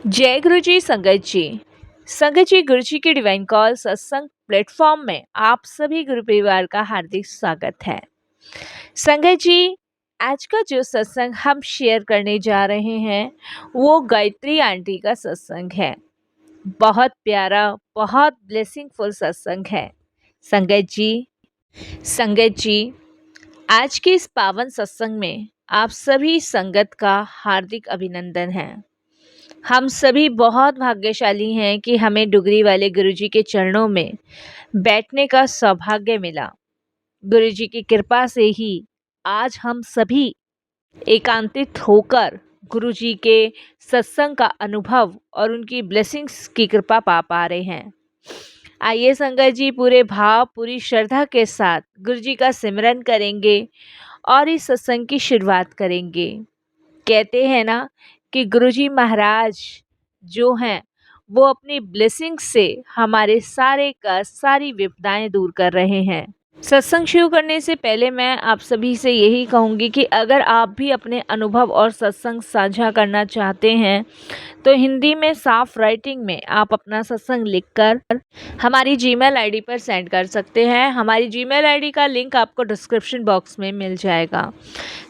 जय गुरु जी संगत जी गुरु जी के डिवाइन कॉल सत्संग प्लेटफॉर्म में आप सभी गुरु परिवार का हार्दिक स्वागत है। संगत जी, आज का जो सत्संग हम शेयर करने जा रहे हैं वो गायत्री आंटी का सत्संग है। बहुत प्यारा, बहुत ब्लेसिंगफुल सत्संग है। संगत जी आज के इस पावन सत्संग में आप सभी संगत का हार्दिक अभिनंदन है। हम सभी बहुत भाग्यशाली हैं कि हमें डुगरी वाले गुरुजी के चरणों में बैठने का सौभाग्य मिला। गुरुजी की कृपा से ही आज हम सभी एकांतित होकर गुरुजी के सत्संग का अनुभव और उनकी ब्लेसिंग्स की कृपा पा रहे हैं। आइए संगत जी, पूरे भाव, पूरी श्रद्धा के साथ गुरुजी का सिमरन करेंगे और इस सत्संग की शुरुआत करेंगे। कहते हैं ना कि गुरुजी महाराज जो हैं वो अपनी ब्लेसिंग से हमारे सारे कष्ट, सारी विपदाएं दूर कर रहे हैं। सत्संग शुरू करने से पहले मैं आप सभी से यही कहूँगी कि अगर आप भी अपने अनुभव और सत्संग साझा करना चाहते हैं तो हिंदी में साफ राइटिंग में आप अपना सत्संग लिखकर हमारी जीमेल आईडी पर सेंड कर सकते हैं। हमारी जीमेल आईडी का लिंक आपको डिस्क्रिप्शन बॉक्स में मिल जाएगा।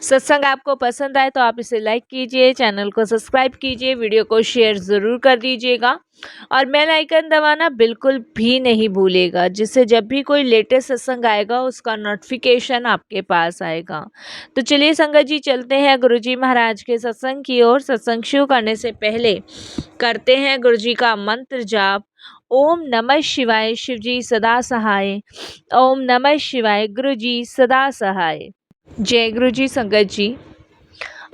सत्संग आपको पसंद आए तो आप इसे लाइक कीजिए, चैनल को सब्सक्राइब कीजिए, वीडियो को शेयर ज़रूर कर दीजिएगा और बेल आइकन दबाना बिल्कुल भी नहीं भूलेगा, जिससे जब भी कोई लेटेस्ट सत्संग आएगा उसका नोटिफिकेशन आपके पास आएगा। तो चलिए संगत जी, चलते हैं गुरुजी महाराज के सत्संग की ओर। सत्संग शुरू करने से पहले करते हैं गुरुजी का मंत्र जाप। ओम नमः शिवाय, शिवजी सदा सहाय। ओम नमः शिवाय, गुरुजी सदा सहाय। जय गुरुजी संगत जी।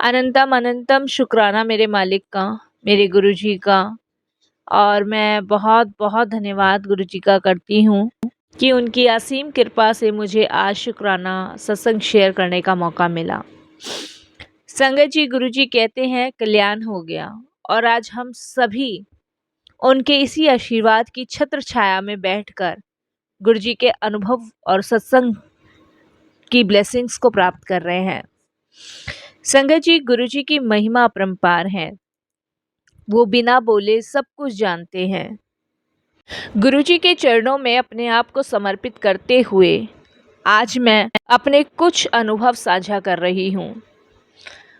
अनंतम अनंतम शुक्राना मेरे मालिक का, मेरे गुरुजी का, और मैं बहुत बहुत धन्यवाद गुरुजी का करती हूँ कि उनकी असीम कृपा से मुझे आज शुक्राना सत्संग शेयर करने का मौका मिला। संगत जी, गुरुजी कहते हैं कल्याण हो गया, और आज हम सभी उनके इसी आशीर्वाद की छत्र छाया में बैठकर गुरुजी के अनुभव और सत्संग की ब्लेसिंग्स को प्राप्त कर रहे हैं। संगत जी, गुरुजी की महिमा अपरंपार है। वो बिना बोले सब कुछ जानते हैं। गुरुजी के चरणों में अपने आप को समर्पित करते हुए आज मैं अपने कुछ अनुभव साझा कर रही हूँ।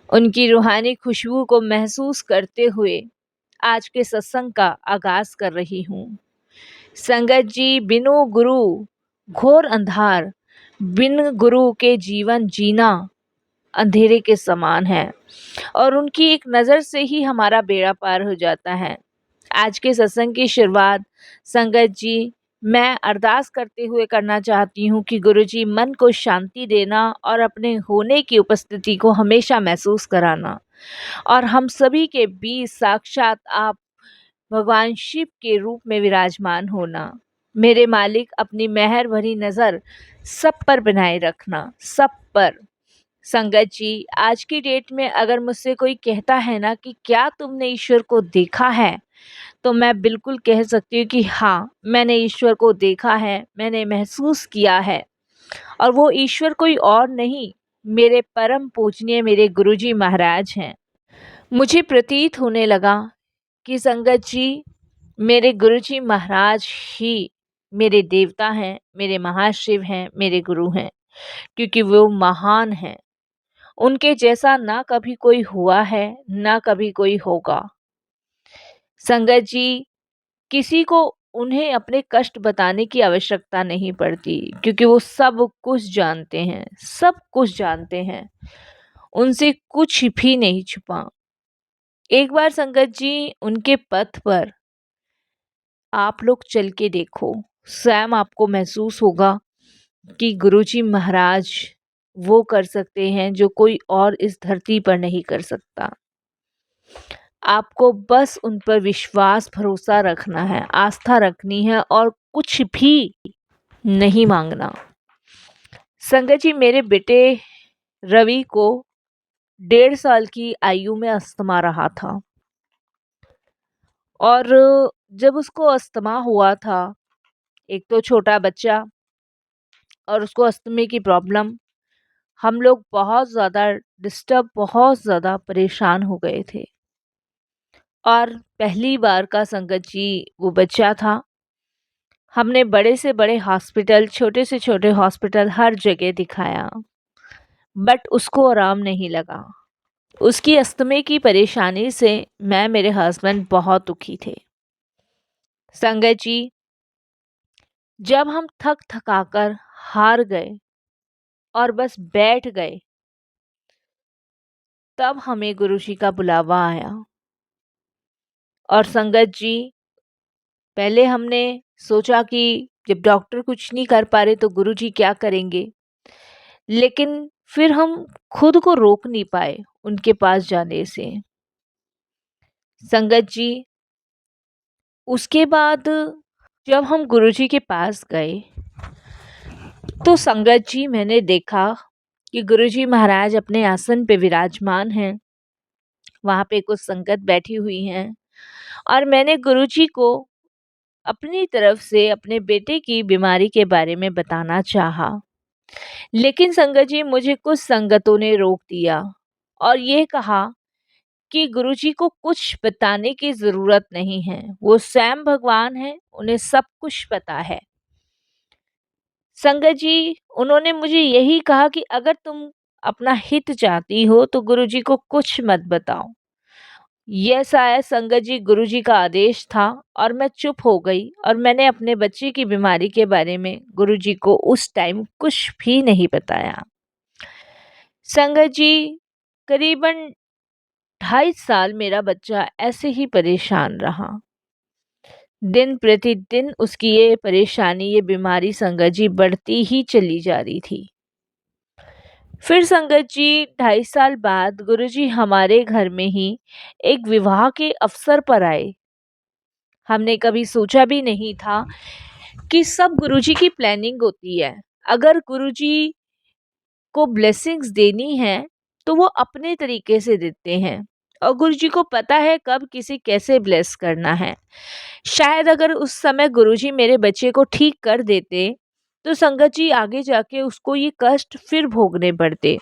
उनकी रूहानी खुशबू को महसूस करते हुए आज के सत्संग का आगाज कर रही हूँ। संगत जी, बिनु गुरु घोर अंधार, बिन गुरु के जीवन जीना अंधेरे के समान है, और उनकी एक नज़र से ही हमारा बेड़ा पार हो जाता है। आज के सत्संग की शुरुआत संगत जी मैं अरदास करते हुए करना चाहती हूँ कि गुरुजी मन को शांति देना और अपने होने की उपस्थिति को हमेशा महसूस कराना, और हम सभी के बीच साक्षात आप भगवान शिव के रूप में विराजमान होना। मेरे मालिक, अपनी मेहर भरी नज़र सब पर बनाए रखना, सब पर। संगत जी, आज की डेट में अगर मुझसे कोई कहता है ना कि क्या तुमने ईश्वर को देखा है, तो मैं बिल्कुल कह सकती हूँ कि हाँ, मैंने ईश्वर को देखा है, मैंने महसूस किया है। और वो ईश्वर कोई और नहीं, मेरे परम पूजनीय मेरे गुरुजी महाराज हैं। मुझे प्रतीत होने लगा कि संगत जी, मेरे गुरुजी महाराज ही मेरे देवता हैं, मेरे महाशिव हैं, मेरे गुरु हैं, क्योंकि वो महान हैं। उनके जैसा ना कभी कोई हुआ है, ना कभी कोई होगा। संगत जी, किसी को उन्हें अपने कष्ट बताने की आवश्यकता नहीं पड़ती, क्योंकि वो सब कुछ जानते हैं, सब कुछ जानते हैं। उनसे कुछ भी नहीं छुपा। एक बार संगत जी, उनके पथ पर आप लोग चल के देखो, स्वयं आपको महसूस होगा कि गुरुजी महाराज वो कर सकते हैं जो कोई और इस धरती पर नहीं कर सकता। आपको बस उन पर विश्वास, भरोसा रखना है, आस्था रखनी है, और कुछ भी नहीं मांगना। संगत जी, मेरे बेटे रवि को 1.5 साल की आयु में अस्थमा रहा था, और जब उसको अस्थमा हुआ था, एक तो छोटा बच्चा और उसको अस्थमे की प्रॉब्लम, हम लोग बहुत ज़्यादा डिस्टर्ब, बहुत ज़्यादा परेशान हो गए थे। और पहली बार का संगत जी वो बच्चा था। हमने बड़े से बड़े हॉस्पिटल, छोटे से छोटे हॉस्पिटल हर जगह दिखाया, बट उसको आराम नहीं लगा। उसकी अस्थमे की परेशानी से मैं, मेरे हस्बैंड बहुत दुखी थे। संगत जी, जब हम थक थकाकर हार गए और बस बैठ गए, तब हमें गुरुजी का बुलावा आया। और संगत जी, पहले हमने सोचा कि जब डॉक्टर कुछ नहीं कर पा रहे तो गुरुजी क्या करेंगे, लेकिन फिर हम खुद को रोक नहीं पाए उनके पास जाने से। संगत जी, उसके बाद जब हम गुरुजी के पास गए तो संगत जी, मैंने देखा कि गुरुजी महाराज अपने आसन पे विराजमान हैं। वहाँ पे कुछ संगत बैठी हुई हैं और मैंने गुरुजी को अपनी तरफ से अपने बेटे की बीमारी के बारे में बताना चाहा। लेकिन संगत जी, मुझे कुछ संगतों ने रोक दिया और ये कहा कि गुरुजी को कुछ बताने की ज़रूरत नहीं है, वो स्वयं भगवान हैं, उन्हें सब कुछ पता है। संगत जी, उन्होंने मुझे यही कहा कि अगर तुम अपना हित चाहती हो तो गुरुजी को कुछ मत बताओ। यह शायद संगत जी गुरुजी का आदेश था और मैं चुप हो गई और मैंने अपने बच्चे की बीमारी के बारे में गुरुजी को उस टाइम कुछ भी नहीं बताया। संगत जी, करीबन 2.5 साल मेरा बच्चा ऐसे ही परेशान रहा। दिन प्रतिदिन उसकी ये परेशानी, ये बीमारी संगत जी बढ़ती ही चली जा रही थी। फिर संगत जी, 2.5 साल बाद गुरुजी हमारे घर में ही एक विवाह के अवसर पर आए। हमने कभी सोचा भी नहीं था कि सब गुरुजी की प्लानिंग होती है। अगर गुरुजी को ब्लेसिंग्स देनी है तो वो अपने तरीके से देते हैं और गुरुजी को पता है कब किसे कैसे ब्लेस करना है। शायद अगर उस समय गुरुजी मेरे बच्चे को ठीक कर देते तो संगत जी आगे जाके उसको ये कष्ट फिर भोगने पड़ते।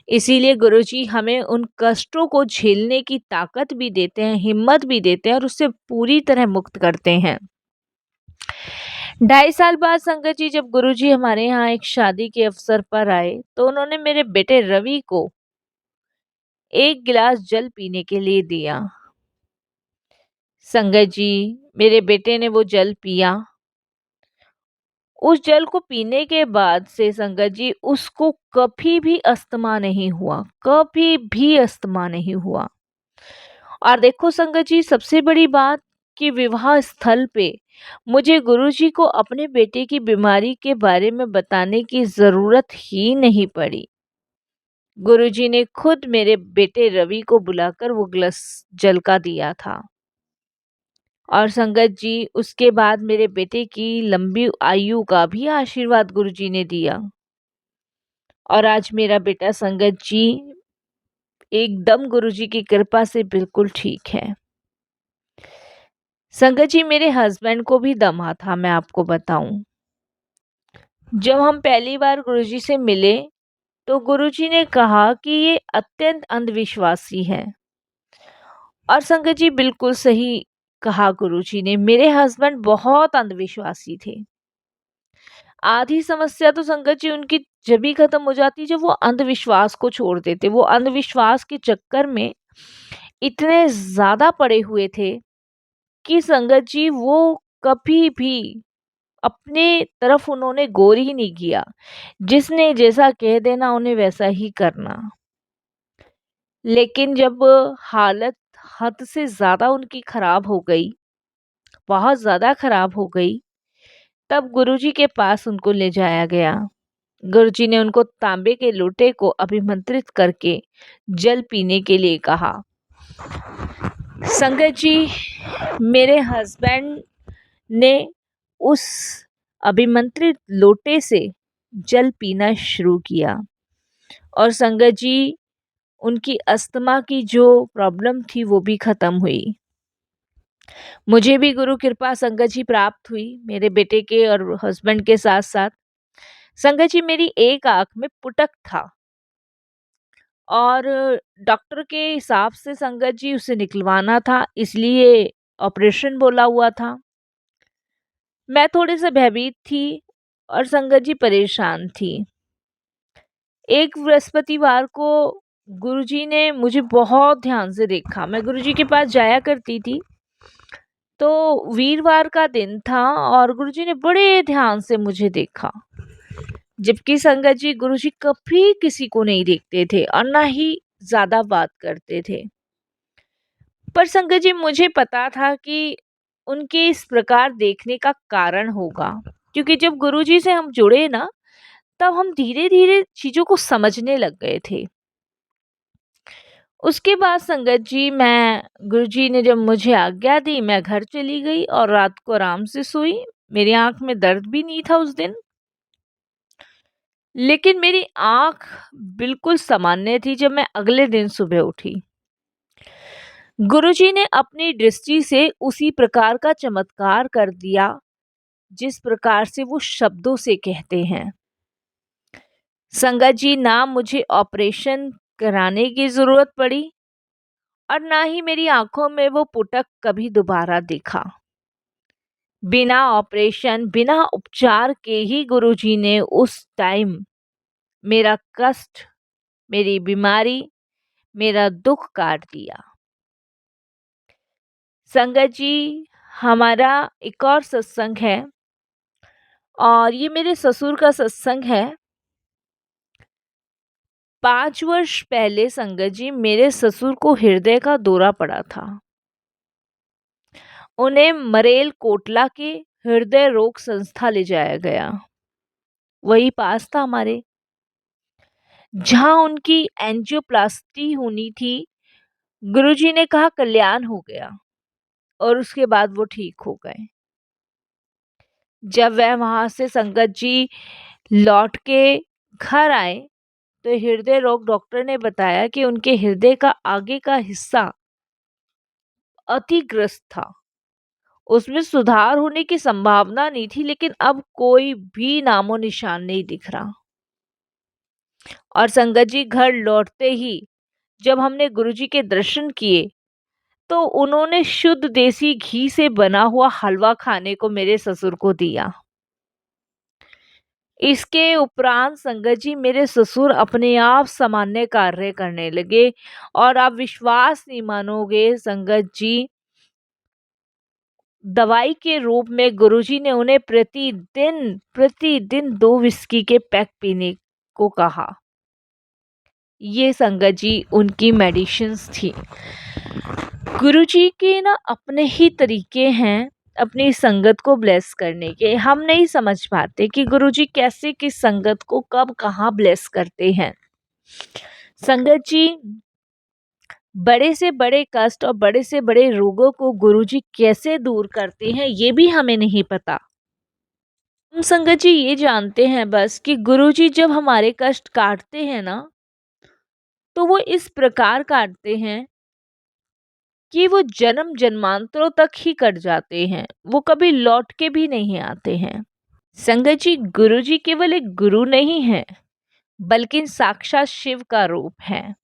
इसीलिए गुरुजी हमें उन कष्टों को झेलने की ताकत भी देते हैं, हिम्मत भी देते हैं और उससे पूरी तरह मुक्त करते हैं। 2.5 साल बाद संगत जी, जब गुरुजी हमारे यहाँ एक शादी के अवसर पर आए तो उन्होंने मेरे बेटे रवि को एक गिलास जल पीने के लिए दिया। संगत जी, मेरे बेटे ने वो जल पिया। उस जल को पीने के बाद से संगत जी उसको कभी भी अस्थमा नहीं हुआ, कभी भी अस्थमा नहीं हुआ। और देखो संगत जी, सबसे बड़ी बात कि विवाह स्थल पे मुझे गुरुजी को अपने बेटे की बीमारी के बारे में बताने की ज़रूरत ही नहीं पड़ी। गुरुजी ने खुद मेरे बेटे रवि को बुलाकर वो गिलास जल का दिया था। और संगत जी, उसके बाद मेरे बेटे की लंबी आयु का भी आशीर्वाद गुरुजी ने दिया और आज मेरा बेटा संगत जी एकदम गुरुजी की कृपा से बिल्कुल ठीक है। संगत जी, मेरे हस्बैंड को भी दमा था, मैं आपको बताऊं। जब हम पहली बार गुरुजी से मिले तो गुरुजी ने कहा कि ये अत्यंत अंधविश्वासी है और संगत जी बिल्कुल सही कहा गुरुजी ने। मेरे हस्बैंड बहुत अंधविश्वासी थे। आधी समस्या तो संगत जी उनकी जब भी खत्म हो जाती जब वो अंधविश्वास को छोड़ देते। वो अंधविश्वास के चक्कर में इतने ज़्यादा पड़े हुए थे कि संगत जी वो कभी भी अपने तरफ उन्होंने गौर ही नहीं किया। जिसने जैसा कह देना उन्हें वैसा ही करना। लेकिन जब हालत हद से ज़्यादा उनकी खराब हो गई, बहुत ज़्यादा खराब हो गई, तब गुरुजी के पास उनको ले जाया गया। गुरुजी ने उनको तांबे के लोटे को अभिमंत्रित करके जल पीने के लिए कहा। संगत जी, मेरे हस्बैंड ने उस अभिमंत्रित लोटे से जल पीना शुरू किया और संगत जी उनकी अस्थमा की जो प्रॉब्लम थी वो भी ख़त्म हुई। मुझे भी गुरु कृपा संगत जी प्राप्त हुई मेरे बेटे के और हस्बैंड के साथ साथ। संगत जी, मेरी एक आँख में पुटक था और डॉक्टर के हिसाब से संगत जी उसे निकलवाना था, इसलिए ऑपरेशन बोला हुआ था। मैं थोड़े-से भयभीत थी और संगत जी परेशान थी। एक बृहस्पतिवार को गुरुजी ने मुझे बहुत ध्यान से देखा। मैं गुरुजी के पास जाया करती थी, तो वीरवार का दिन था और गुरुजी ने बड़े ध्यान से मुझे देखा। जबकि संगत जी गुरुजी कभी किसी को नहीं देखते थे और ना ही ज़्यादा बात करते थे। पर संगत जी मुझे पता था कि उनके इस प्रकार देखने का कारण होगा, क्योंकि जब गुरुजी से हम जुड़े ना, तब हम धीरे-धीरे चीज़ों को समझने लग गए थे। उसके बाद संगत जी गुरुजी ने जब मुझे आज्ञा दी, मैं घर चली गई और रात को आराम से सोई। मेरी आँख में दर्द भी नहीं था उस दिन, लेकिन मेरी आँख बिल्कुल सामान्य थी जब मैं अगले दिन सुबह उठी। गुरुजी ने अपनी दृष्टि से उसी प्रकार का चमत्कार कर दिया, जिस प्रकार से वो शब्दों से कहते हैं। संगत जी, ना मुझे ऑपरेशन कराने की ज़रूरत पड़ी और ना ही मेरी आँखों में वो पुटक कभी दोबारा दिखा। बिना ऑपरेशन, बिना उपचार के ही गुरुजी ने उस टाइम मेरा कष्ट, मेरी बीमारी, मेरा दुःख काट दिया। संगत जी, हमारा एक और सत्संग है और ये मेरे ससुर का सत्संग है। 5 वर्ष पहले संगत जी मेरे ससुर को हृदय का दौरा पड़ा था। उन्हें मरेल कोटला के हृदय रोग संस्था ले जाया गया। वही पास था हमारे, जहाँ उनकी एंजियोप्लास्टी होनी थी। गुरुजी ने कहा कल्याण हो गया और उसके बाद वो ठीक हो गए। जब वह वहाँ से संगत जी लौट के घर आए, तो हृदय रोग डॉक्टर ने बताया कि उनके हृदय का आगे का हिस्सा अतिग्रस्त था। उसमें सुधार होने की संभावना नहीं थी, लेकिन अब कोई भी नामो निशान नहीं दिख रहा। और संगत जी घर लौटते ही जब हमने गुरुजी के दर्शन किए, तो उन्होंने शुद्ध देसी घी से बना हुआ हलवा खाने को मेरे ससुर को दिया। इसके उपरांत संगत जी मेरे ससुर अपने आप सामान्य कार्य करने लगे और आप विश्वास नहीं मानोगे संगत जी, दवाई के रूप में गुरुजी ने उन्हें प्रतिदिन 2 विस्की के पैक पीने को कहा। ये संगत जी उनकी मेडिसिन्स थी। गुरुजी के ना अपने ही तरीके हैं अपनी संगत को ब्लेस करने के। हम नहीं समझ पाते कि गुरुजी कैसे किस संगत को कब कहाँ ब्लेस करते हैं। संगत जी बड़े से बड़े कष्ट और बड़े से बड़े रोगों को गुरुजी कैसे दूर करते हैं, ये भी हमें नहीं पता। हम संगत जी ये जानते हैं बस कि गुरुजी जब हमारे कष्ट काटते हैं ना, तो वो इस प्रकार काटते हैं कि वो जन्म जन्मांतरों तक ही कट जाते हैं, वो कभी लौट के भी नहीं आते हैं। संगत जी गुरुजी केवल एक गुरु नहीं है, बल्कि साक्षात शिव का रूप है।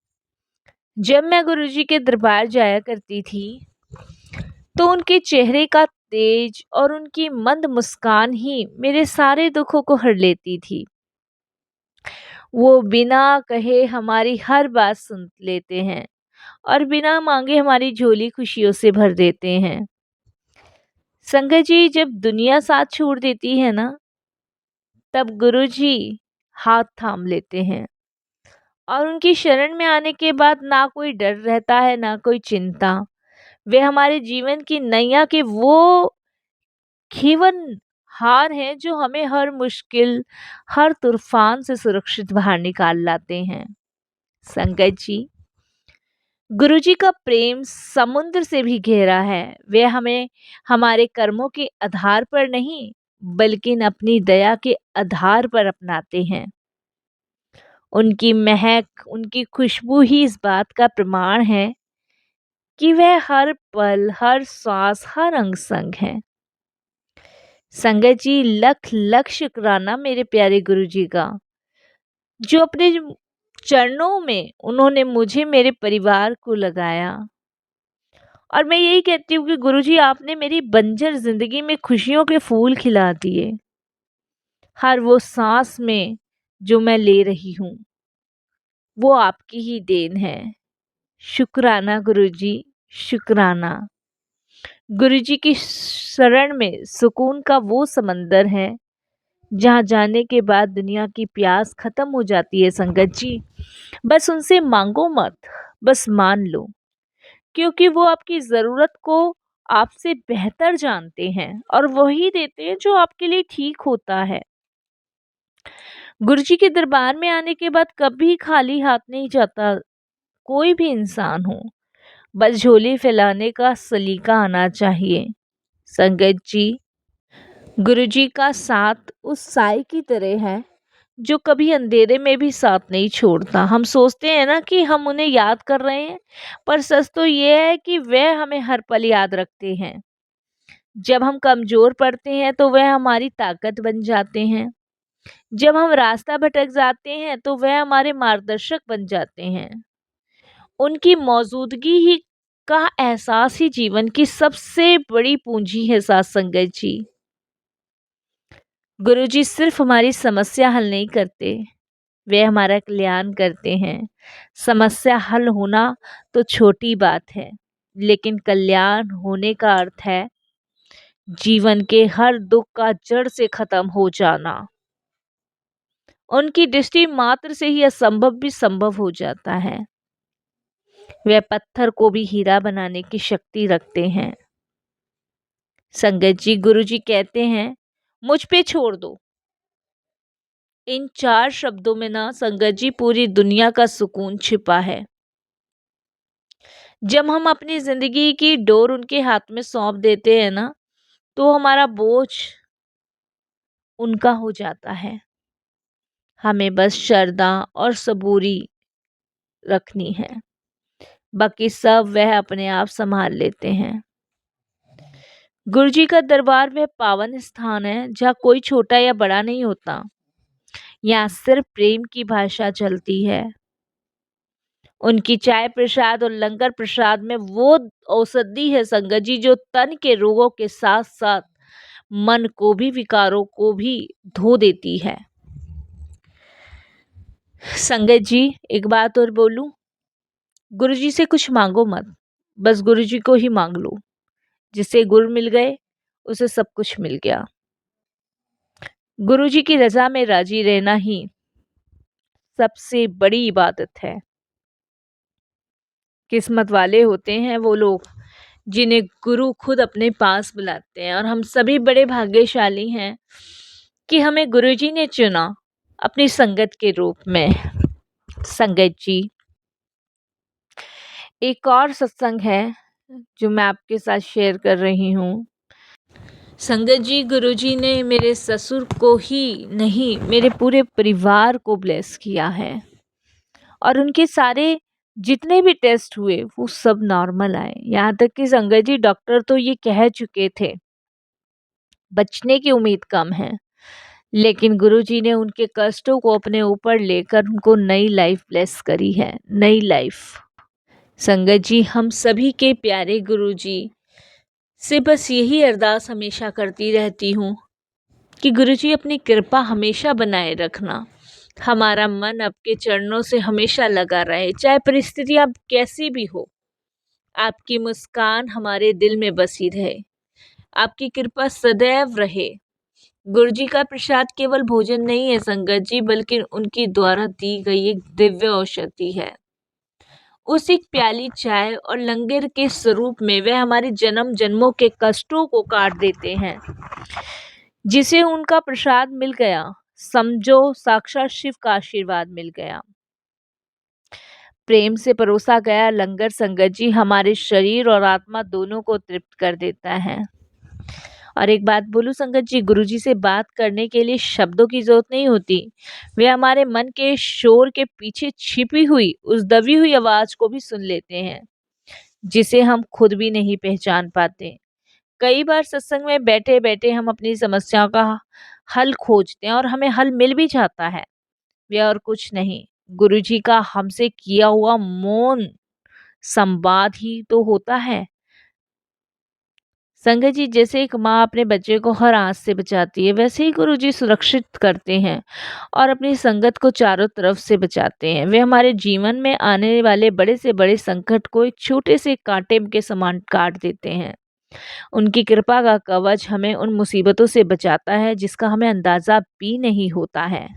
जब मैं गुरुजी के दरबार जाया करती थी, तो उनके चेहरे का तेज और उनकी मंद मुस्कान ही मेरे सारे दुखों को हर लेती थी। वो बिना कहे हमारी हर बात सुन लेते हैं और बिना मांगे हमारी झोली खुशियों से भर देते हैं। संगत जी जब दुनिया साथ छोड़ देती है ना, तब गुरुजी हाथ थाम लेते हैं और उनकी शरण में आने के बाद ना कोई डर रहता है, ना कोई चिंता। वे हमारे जीवन की नैया के वो खीवन हार हैं जो हमें हर मुश्किल, हर तूफान से सुरक्षित बाहर निकाल लाते हैं। संगत जी गुरुजी का प्रेम समुद्र से भी गहरा है। वे हमें हमारे कर्मों के आधार पर नहीं, बल्कि अपनी दया के आधार पर अपनाते हैं। उनकी महक, उनकी खुशबू ही इस बात का प्रमाण है कि वह हर पल, हर सांस, हर अंग संग है। संगत जी लख लख शुक्राना मेरे प्यारे गुरुजी का, जो अपने चरणों में उन्होंने मुझे, मेरे परिवार को लगाया। और मैं यही कहती हूँ कि गुरुजी, आपने मेरी बंजर ज़िंदगी में खुशियों के फूल खिला दिए। हर वो सांस में जो मैं ले रही हूँ, वो आपकी ही देन है। शुक्राना गुरुजी, शुक्राना। गुरुजी की शरण में सुकून का वो समंदर है जहाँ जाने के बाद दुनिया की प्यास खत्म हो जाती है संगत जी। बस उनसे मांगो मत, बस मान लो, क्योंकि वो आपकी ज़रूरत को आपसे बेहतर जानते हैं और वही देते हैं जो आपके लिए ठीक होता है। गुरुजी के दरबार में आने के बाद कभी खाली हाथ नहीं जाता कोई भी इंसान हो। बस झोली फैलाने का सलीका आना चाहिए। संगत जी, गुरुजी का साथ उस साए की तरह है जो कभी अंधेरे में भी साथ नहीं छोड़ता। हम सोचते हैं ना कि हम उन्हें याद कर रहे हैं, पर सच तो ये है कि वह हमें हर पल याद रखते हैं। जब हम कमज़ोर पड़ते हैं तो वह हमारी ताकत बन जाते हैं। जब हम रास्ता भटक जाते हैं तो वह हमारे मार्गदर्शक बन जाते हैं। उनकी मौजूदगी ही का एहसास ही जीवन की सबसे बड़ी पूंजी है साथ संगत जी। गुरुजी सिर्फ हमारी समस्या हल नहीं करते, वे हमारा कल्याण करते हैं। समस्या हल होना तो छोटी बात है, लेकिन कल्याण होने का अर्थ है जीवन के हर दुख का जड़ से खत्म हो जाना। उनकी दृष्टि मात्र से ही असंभव भी संभव हो जाता है। वे पत्थर को भी हीरा बनाने की शक्ति रखते हैं। संगत जी, गुरुजी कहते हैं, मुझ पे छोड़ दो। इन 4 शब्दों में ना संगत जी पूरी दुनिया का सुकून छिपा है। जब हम अपनी ज़िंदगी की डोर उनके हाथ में सौंप देते हैं ना, तो हमारा बोझ उनका हो जाता है। हमें बस श्रद्धा और सबूरी रखनी है, बाकी सब वह अपने आप संभाल लेते हैं। गुरुजी का दरबार वह पावन स्थान है जहाँ कोई छोटा या बड़ा नहीं होता। यहाँ सिर्फ प्रेम की भाषा चलती है। उनकी चाय प्रसाद और लंगर प्रसाद में वो औषधि है संगत जी, जो तन के रोगों के साथ साथ मन को भी, विकारों को भी धो देती है। संगत जी, एक बात और बोलूं, गुरुजी से कुछ मांगो मत, बस गुरुजी को ही मांग लो। जिसे गुरु मिल गए उसे सब कुछ मिल गया। गुरुजी की रजा में राजी रहना ही सबसे बड़ी इबादत है। किस्मत वाले होते हैं वो लोग जिन्हें गुरु खुद अपने पास बुलाते हैं, और हम सभी बड़े भाग्यशाली हैं कि हमें गुरुजी ने चुना अपनी संगत के रूप में। संगत जी, एक और सत्संग है जो मैं आपके साथ शेयर कर रही हूँ। संगत जी, गुरुजी ने मेरे ससुर को ही नहीं, मेरे पूरे परिवार को ब्लेस किया है, और उनके सारे जितने भी टेस्ट हुए वो सब नॉर्मल आए। यहाँ तक कि संगत जी, डॉक्टर तो ये कह चुके थे बचने की उम्मीद कम है, लेकिन गुरुजी ने उनके कष्टों को अपने ऊपर लेकर उनको नई लाइफ ब्लेस करी है, नई लाइफ। संगत जी, हम सभी के प्यारे गुरुजी से बस यही अरदास हमेशा करती रहती हूँ कि गुरुजी अपनी कृपा हमेशा बनाए रखना। हमारा मन आपके चरणों से हमेशा लगा रहे, चाहे परिस्थितियाँ कैसी भी हो। आपकी मुस्कान हमारे दिल में बसी रहे, आपकी कृपा सदैव रहे। गुरुजी का प्रसाद केवल भोजन नहीं है संगत जी, बल्कि उनकी द्वारा दी गई एक दिव्य औषधि है। उस एक प्याली चाय और लंगर के स्वरूप में वे हमारे जन्म जन्मों के कष्टों को काट देते हैं। जिसे उनका प्रसाद मिल गया, समझो साक्षात शिव का आशीर्वाद मिल गया। प्रेम से परोसा गया लंगर संगत जी हमारे शरीर और आत्मा दोनों को तृप्त कर देता है। और एक बात बोलूं संगत जी, गुरुजी से बात करने के लिए शब्दों की जरूरत नहीं होती। वे हमारे मन के शोर के पीछे छिपी हुई उस दबी हुई आवाज को भी सुन लेते हैं, जिसे हम खुद भी नहीं पहचान पाते। कई बार सत्संग में बैठे बैठे हम अपनी समस्याओं का हल खोजते हैं और हमें हल मिल भी जाता है। वे और कुछ नहीं, गुरुजी का हमसे किया हुआ मौन संवाद ही तो होता है। संगत जी, जैसे एक माँ अपने बच्चे को हर आँच से बचाती है, वैसे ही गुरुजी सुरक्षित करते हैं और अपनी संगत को चारों तरफ से बचाते हैं। वे हमारे जीवन में आने वाले बड़े से बड़े संकट को एक छोटे से कांटे के समान काट देते हैं। उनकी कृपा का कवच हमें उन मुसीबतों से बचाता है जिसका हमें अंदाजा भी नहीं होता है।